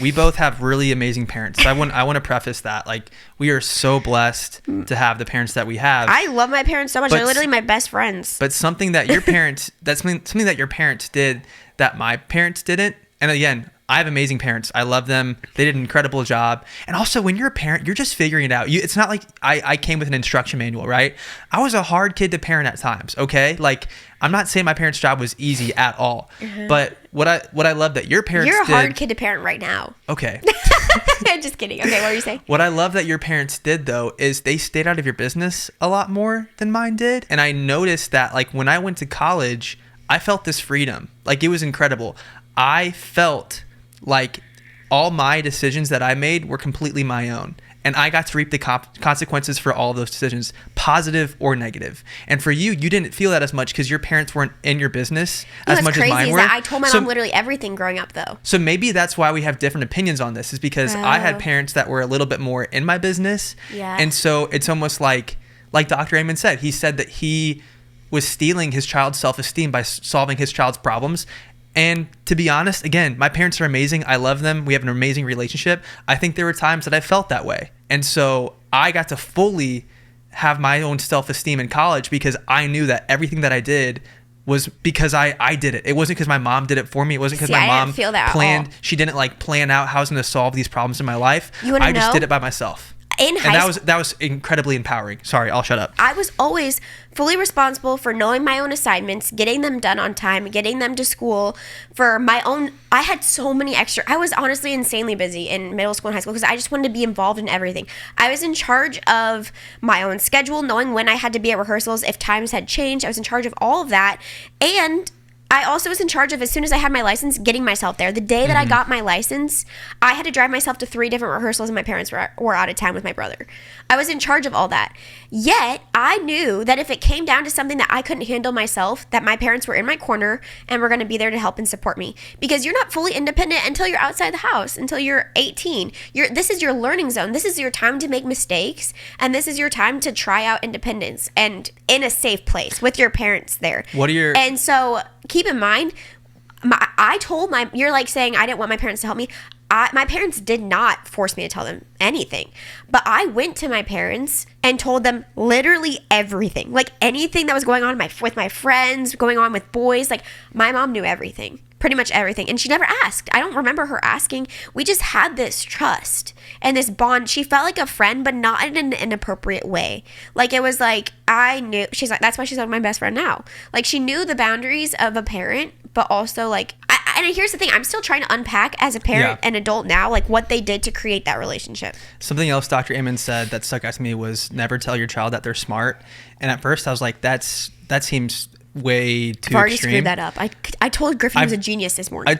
We both have really amazing parents. So I want to preface that. Like, we are so blessed to have the parents that we have. I love my parents so much. They're literally my best friends. But something that your parents, something that your parents did that my parents didn't. And again, I have amazing parents. I love them. They did an incredible job. And also, when you're a parent, you're just figuring it out. It's not like I came with an instruction manual, right? I was a hard kid to parent at times, okay? Like, I'm not saying my parents' job was easy at all. But what I love that your parents did... You're a hard kid to parent right now. Okay. Just kidding. Okay, what were you saying? What I love that your parents did, though, is they stayed out of your business a lot more than mine did. And I noticed that, like, when I went to college, I felt this freedom. Like, it was incredible. I felt like all my decisions that I made were completely my own. And I got to reap the consequences for all those decisions, positive or negative. And for you, you didn't feel that as much because your parents weren't in your business as much as mine were. I told my mom literally everything growing up, though. So maybe that's why we have different opinions on this, is because I had parents that were a little bit more in my business. Yeah. And so it's almost like Dr. Amen said, he said that he was stealing his child's self-esteem by solving his child's problems. And to be honest, again, my parents are amazing. I love them. We have an amazing relationship. I think there were times that I felt that way. And so I got to fully have my own self-esteem in college because I knew that everything that I did was because I did it. It wasn't because my mom did it for me. It wasn't because my mom planned. She didn't like plan out how I was going to solve these problems in my life. I just did it by myself. And that was incredibly empowering. Sorry, I'll shut up. I was always fully responsible for knowing my own assignments, getting them done on time, getting them to school for my own. I had so many extra. I was honestly insanely busy in middle school and high school because I just wanted to be involved in everything. I was in charge of my own schedule, knowing when I had to be at rehearsals, if times had changed. I was in charge of all of that. And I also was in charge of, as soon as I had my license, getting myself there. The day that I got my license, I had to drive myself to 3 different rehearsals and my parents were out of town with my brother. I was in charge of all that. Yet, I knew that if it came down to something that I couldn't handle myself, that my parents were in my corner and were going to be there to help and support me. Because you're not fully independent until you're outside the house, until you're 18. This is your learning zone. This is your time to make mistakes. And this is your time to try out independence and in a safe place with your parents there. And so keep in mind, you're like saying I didn't want my parents to help me. My parents did not force me to tell them anything, but I went to my parents and told them literally everything, like anything that was going on with my friends, going on with boys. Like, my mom knew everything, pretty much everything, and she never asked. I don't remember her asking. We just had this trust and this bond. She felt like a friend, but not in an inappropriate way. Like, it was like, I knew. She's like, that's why she's like my best friend now. Like, she knew the boundaries of a parent, but also like, and here's the thing, I'm still trying to unpack as a parent and adult now, like what they did to create that relationship. Something else Dr. Amen said that stuck out to me was never tell your child that they're smart. And at first I was like, that seems way too extreme. I've already screwed that up. I told Griffin he was a genius this morning. I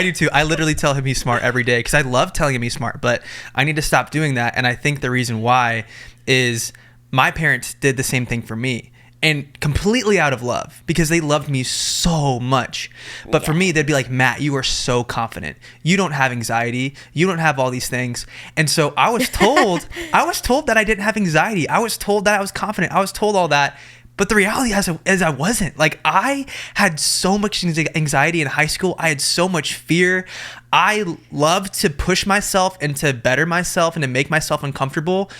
do too. I literally tell him he's smart every day because I love telling him he's smart, but I need to stop doing that. And I think the reason why is my parents did the same thing for me. And completely out of love because they loved me so much. But for me, they'd be like, Matt, you are so confident. You don't have anxiety. You don't have all these things. And so I was told, that I didn't have anxiety. I was told that I was confident. I was told all that. But the reality is I wasn't. Like, I had so much anxiety in high school. I had so much fear. I loved to push myself and to better myself and to make myself uncomfortable.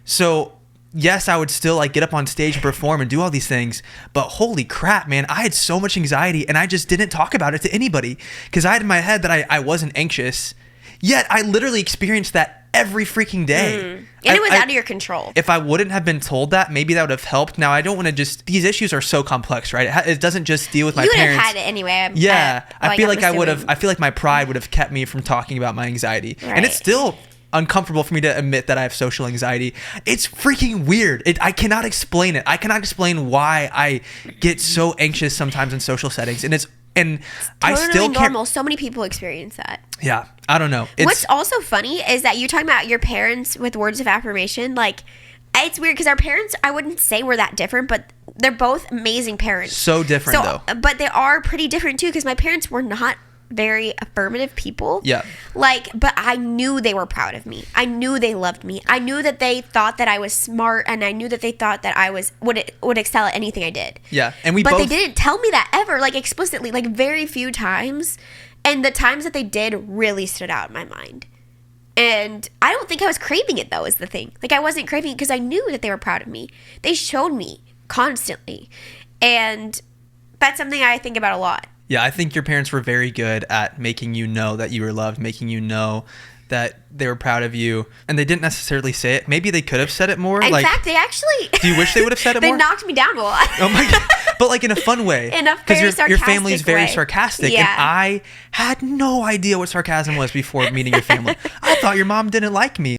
So yes, I would still like get up on stage and perform and do all these things, but holy crap, man, I had so much anxiety and I just didn't talk about it to anybody because I had in my head that I wasn't anxious. Yet I literally experienced that every freaking day. And it was out of your control. If I wouldn't have been told that, maybe that would have helped. Now, I don't want to these issues are so complex, right? It doesn't just deal with my parents. You would have had it anyway. I feel like my pride would have kept me from talking about my anxiety. Right. And it's still uncomfortable for me to admit that I have social anxiety. It's freaking weird. I cannot explain it. I cannot explain why I get so anxious sometimes in social settings. And I still can't. Normal. So many people experience that. Yeah, I don't know. What's also funny is that you're talking about your parents with words of affirmation. Like, it's weird because our parents, I wouldn't say we're that different, but they're both amazing parents. So different though. But they are pretty different too because my parents were not very affirmative people. Yeah. Like, but I knew they were proud of me. I knew they loved me. I knew that they thought that I was smart, and I knew that they thought that I would excel at anything I did. Yeah. But they didn't tell me that ever, like explicitly, like very few times. And the times that they did really stood out in my mind. And I don't think I was craving it, though, is the thing. Like, I wasn't craving it because I knew that they were proud of me. They showed me constantly. And that's something I think about a lot. Yeah, I think your parents were very good at making you know that you were loved, making you know that they were proud of you. And they didn't necessarily say it. Maybe they could have said it more. In fact, they actually... Do you wish they would have said it more? They knocked me down a lot. Oh my God. But like in a fun way. In a very sarcastic your family's very way. sarcastic. Yeah. And I had no idea what sarcasm was before meeting your family. I thought your mom didn't like me.